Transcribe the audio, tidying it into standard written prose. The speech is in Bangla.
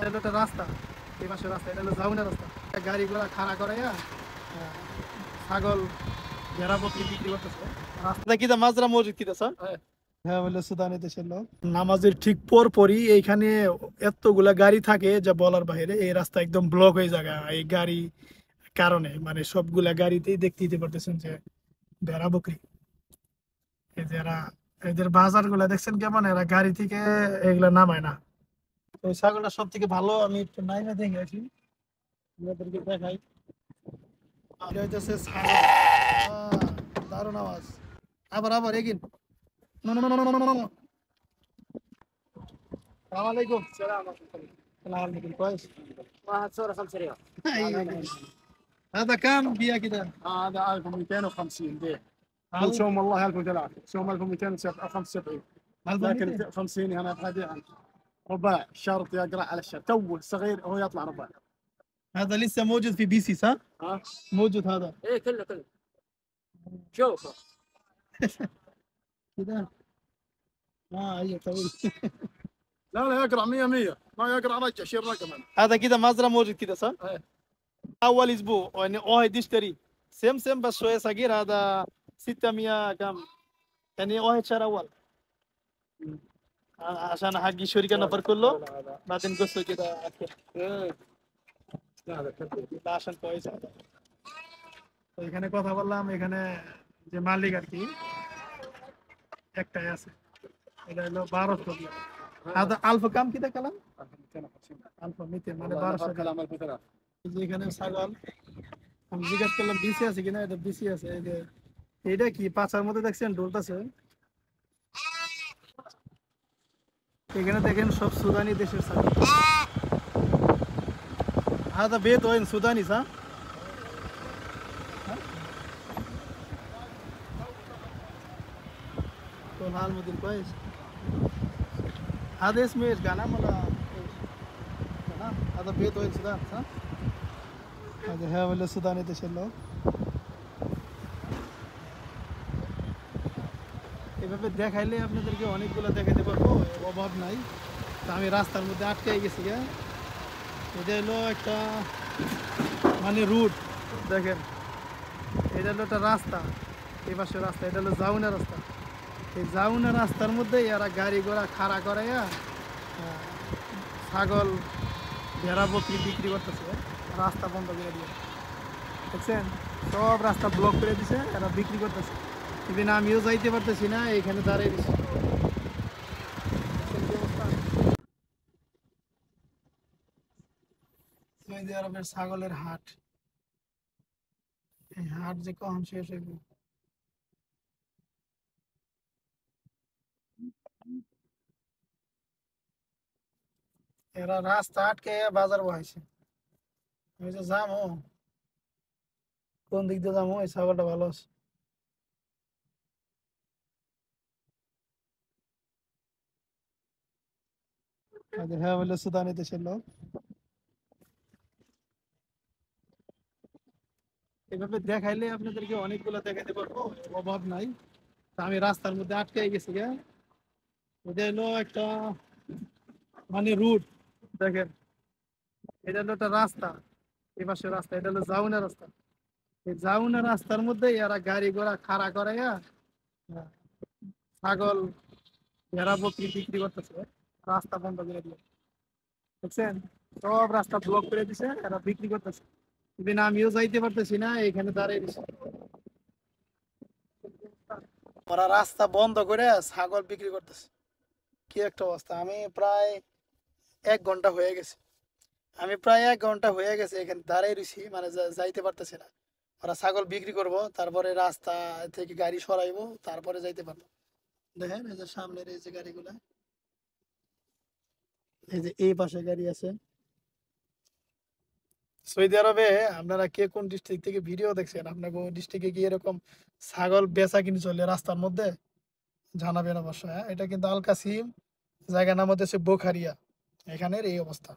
এটা একটা রাস্তা, এই পাশে রাস্তা, এটা হলো জাউনের রাস্তা। গাড়ি ঘোড়া খাড়া করাইয়া ছাগল ভেড়া বকরি বিক্রি করতেছে রাস্তা। কি মাজরা মসজিদ কি স্যার? হ্যাঁ, বলে সুদানি দেশের লোক। নামাজের ঠিক পরপরই এইখানে এতগুলা গাড়ি থাকে যা বলার বাইরে। এই রাস্তা একদম ব্লক হয়ে যায় এই গাড়ি কারণে, মানে সবগুলা গাড়িতেই দেখতে পারতেছেন যে ভেড়া বকরি। এই যে এদের বাজার গুলা দেখছেন কেমন, এরা গাড়ি থেকে এগুলা নামায় না। ওই ছাগলটা সব থেকে ভালো, আমি একটু নাইমে দেখে আসি, আপনাদেরকে দেখাই। এটা হইতেছে ছাগল। দারুণ আওয়াজ। আবার আবার এগিন। السلام عليكم. السلام ورحمة الله. السلام عليكم. كويس. واحد صورة 5 ريال. هذا كام بيها كده؟ هذا 1250 بيع. هل شوم والله 1003 شوم 1275 لكن 1200 50 هنا بهدي عنك رباع شرط يقرا على الشرط تو صغير هو يطلع رباع. هذا لسه موجود في بي سي صح؟ ها موجود هذا ايه كله شوف كده. ايوه طويل. لا لا يقرا 100 100 ما يقرا رجع شيل رقم. هذا كده مزرعة موجود كده صح؟ ايه اول اسبوع يعني واحد يشتري سم بس شويه صغير. هذا 600 كم يعني واحد شهر اول عشان حق شركه نفر كله بعدين قصه كده اخر. ايه هذا كبير. لا عشان كويس هذا. তো এখানে কথা বললাম, এখানে যে মালিক আর কি একটাই আছে, এটা হলো 1200 টাকা। هذا ألف كم كده كلام؟ 250 ألف 200 মানে والله 1200 نفر টাকা। كلام 1003 এই যে এখানে ছাগল আমি জিজ্ঞাসা করলাম বিসি আছে কিনা, এটা বিসি আছে। এই যে এটা কি পাঁচার মধ্যে দেখছেন ডোলতাছে। এখানে দেখেন সব সুদানি দেশের ছাগল। هذا بيت وين سوداني صح؟ तो हाल مدير كويس. هذا اسمه ايش غنم ولا ايش؟ غنم. هذا بيت وين السودان صح؟ هذا هي ولا السوداني দেশের লোক। এভাবে দেখাইলে আপনাদেরকে অনেকগুলো দেখাতে পারবো, অভাব নাই। তা আমি রাস্তার মধ্যে আটকে গেছি। এটা হলো একটা মানে রুট, দেখেন এটা হলো একটা রাস্তা, এই পাশে রাস্তা, এটা হলো জাউনের রাস্তা। এই জাউনের রাস্তার মধ্যে এরা গাড়ি ঘোড়া খাড়া করাইয়া ছাগল ভেড়া বকরি বিক্রি করতেছে, রাস্তা বন্ধ করে দিয়ে। দেখছেন সব রাস্তা ব্লক করে দিছে, এরা বিক্রি করতেছে। ইভেন আমিও যাইতে পারতেছি না, এখানে দাঁড়িয়ে দিছি। সৌদি আরবের ছাগলের হাট, এই হাট যে কখন শেষ হইব। এরা রাস্তা আটকে বাজার বহাইছে। আমি যে যাবো কোন দিক দিয়ে যাবো, এই ছাগলটা ভালো আছে। হ্যাঁ বলে সুদানি দেশের লোক। এভাবে দেখাইলে আপনাদেরকে অনেকগুলো দেখাতে পারবো, অভাব নাই। তা আমি রাস্তার মধ্যে আটকে গেছি। এটা হলো একটা মানে রুট, দেখেন এটা হলো একটা রাস্তা, এই পাশে রাস্তা, এটা হলো জাউনের রাস্তা। এই জাউনের রাস্তার মধ্যে এরা গাড়ি ঘোড়া খাড়া করাইয়া ছাগল ভেড়া বকরি বিক্রি করতেছে, রাস্তা বন্ধ করে দিয়ে। দেখছেন সব রাস্তা ব্লক করে দিছে, এরা বিক্রি করতেছে। ইভেন আমিও যাইতে পারতেছি না, এখানে দাঁড়িয়ে দিছে। ওরা রাস্তা বন্ধ করে ছাগল বিক্রি করতেছে, কি একটা অবস্থা। আমি প্রায় 1 ঘন্টা হয়ে গেছে, এখানে দাঁড়িয়ে রয়েছি, মানে যাইতে পারতেছি না। ওরা ছাগল বিক্রি করব, তারপরে রাস্তা থেকে গাড়ি সরাইবো, তারপরে যাইতে পারবো। দেখেন এই যে সামনের এই যে গাড়িগুলা, এই যে এই পাশে গাড়ি আছে। সৌদি আরবে আপনারা কে কোন ডিস্ট্রিক্ট থেকে ভিডিও দেখছেন, আপনাকে ডিস্ট্রিক্টে কি এরকম ছাগল বেচা কিনে চলে রাস্তার মধ্যে জানাবেন অবশ্যই। এটা কিন্তু আল কাসিম, জায়গার নাম হচ্ছে বোখারিয়া, এখানের এই অবস্থা।